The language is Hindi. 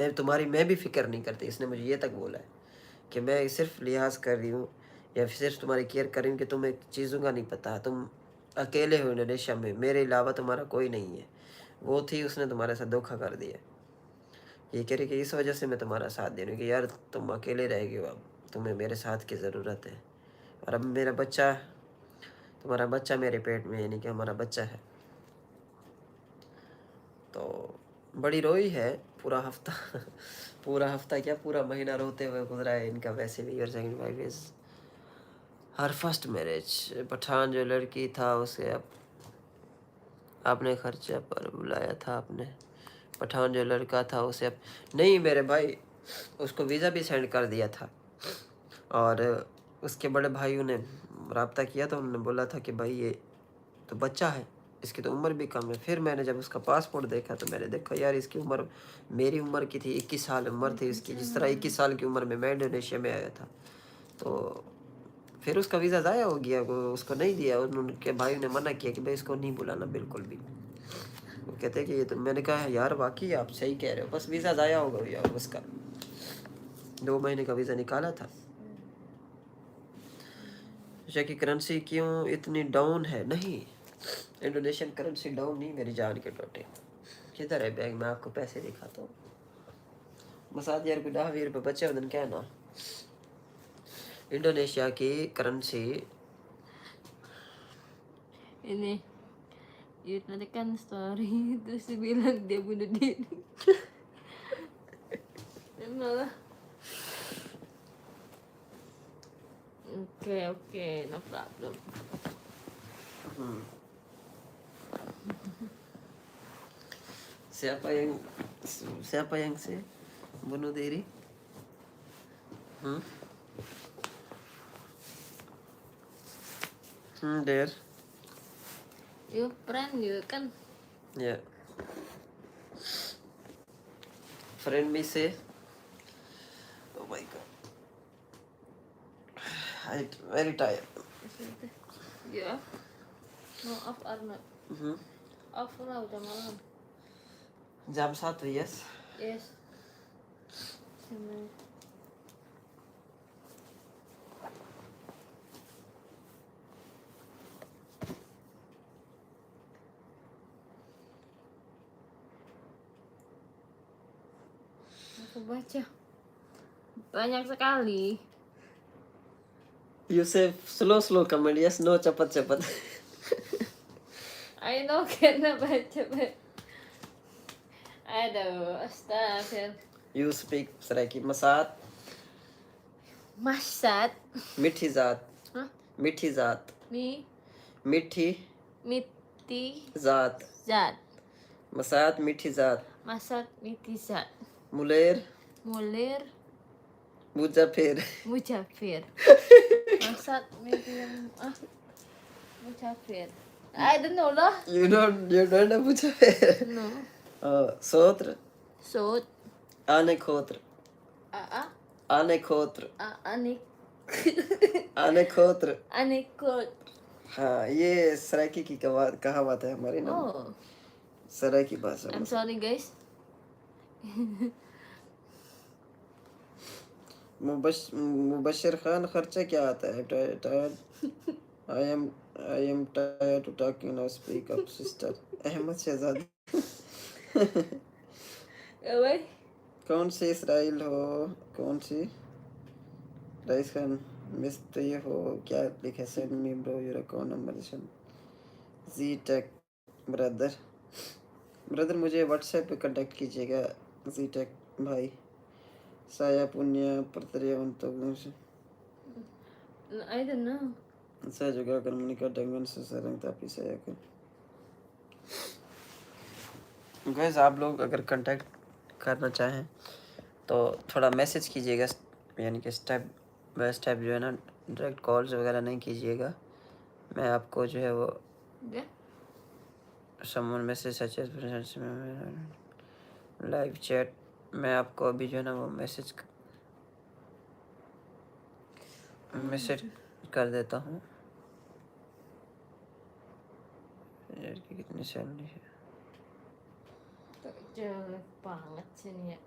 मैं भी फिक्र नहीं करती। इसने मुझे ये तक बोला है कि मैं सिर्फ लिहाज कर रही हूँ या सिर्फ तुम्हारी केयर कर रही हूँ कि तुम्हें चीज़ों का नहीं पता, तुम अकेले हो इंडोनेशिया में, मेरे अलावा तुम्हारा कोई नहीं है। वो थी, उसने तुम्हारे साथ धोखा कर दिया। ये कह रही कि इस वजह से मैं तुम्हारा साथ दे रही हूँ कि यार तुम अकेले रह गए हो, अब तुम्हें मेरे साथ की ज़रूरत है। और अब मेरा बच्चा, तुम्हारा बच्चा मेरे पेट में, यानी कि हमारा बच्चा है। तो बड़ी रोई है पूरा हफ्ता पूरा हफ्ता क्या, पूरा महीना रोते हुए गुजरा है इनका। वैसे भी your second wife is her first marriage. Pathan जो लड़की था उसे अब आपने खर्चा पर बुलाया था आपने। पठान जो लड़का था उसे अब नहीं मेरे भाई, उसको वीज़ा भी सेंड कर दिया था। और उसके बड़े भाइयों ने रब्ता किया तो उन्होंने बोला था कि भाई ये तो बच्चा है, इसकी तो उम्र भी कम है। फिर मैंने जब उसका पासपोर्ट देखा तो मैंने देखा यार इसकी उम्र मेरी उम्र की थी, 21 साल उम्र थी इसकी। जिस तरह 21 साल की उम्र में मैं इंडोनेशिया में आया था। तो फिर उसका वीज़ा ज़ाया हो गया, उसको नहीं दिया। उनके भाई ने मना किया कि भाई इसको नहीं बुलाना बिल्कुल भी। वो कहते कि ये तो, मैंने कहा यार वाकई आप सही कह रहे हो, बस वीज़ा ज़ाया होगा भैया उसका। 2 महीने का वीज़ा निकाला था। इंडोनेशिया की करेंसी क्यों इतनी डाउन है? नहीं, इंडोनेशियन करेंसी डाउन नहीं मेरी जान के टोटे। किधर है बैग में आपको पैसे दिखाता हूँ। मसाद यार को 10-20 रुपये बचे उधर क्या ना। इंडोनेशिया की currency ini Yud nanti kan story terus dia bilang dia bunuh diri. Dan malah oke, no problem. siapa yang sih bunuh diri? There. Your friend juga kan? Yeah. Friend me say, oh my god, I'm very tired. Ya. No off Arnold. Off lah udah malam. Jam 1 yes. Yes. Sama. Aku baca banyak sekali. You say slow comment, yes, no cepat. I know karena baca. Aduh, astagfir. You speak Seraiki. Masat. Masat. Mithi zaat. Hah? Mithi zaat. Mithi zaat. Masat mithi zaat. Masat miti zat. Muler. Mujafir. Masat miti Mujafir. I don't know lah. You don't know Mujafir? No. Sotra. Sot. Anekotra. Anekotra. Anekot. हाँ, ये सराइकी की कहावत है हमारी ना। Oh. सराइकी भाषा। I'm sorry guys. Mubashir Khan, खर्चा क्या आता है? Tired. I am tired to talking now. Speak up sister. Ahmad Shahzad. भाई कौन सी इसराइल हो, कौन सी राइस खान मिस्त्री हो, क्या लिखे? Send me bro your account number. जी टेक ब्रदर मुझे व्हाट्सएप पे कांटेक्ट कीजिएगा। जी टेक भाई। Saya punya pertanyaan untuk I don't know. saya juga akan menikah dengan seseorang tapi saya akan guys, आप लोग अगर कांटेक्ट करना चाहें तो थोड़ा मैसेज कीजिएगा, यानी कि स्टेप बाय स्टेप जो है ना, डायरेक्ट कॉल्स वगैरह नहीं कीजिएगा। मैं आपको जो है वो समवन मैसेज सच लाइव चैट, मैं आपको अभी जो है ना वो मैसेज कर देता हूँ। यार कितनी सैलरी है? Jelek banget sih nih ya.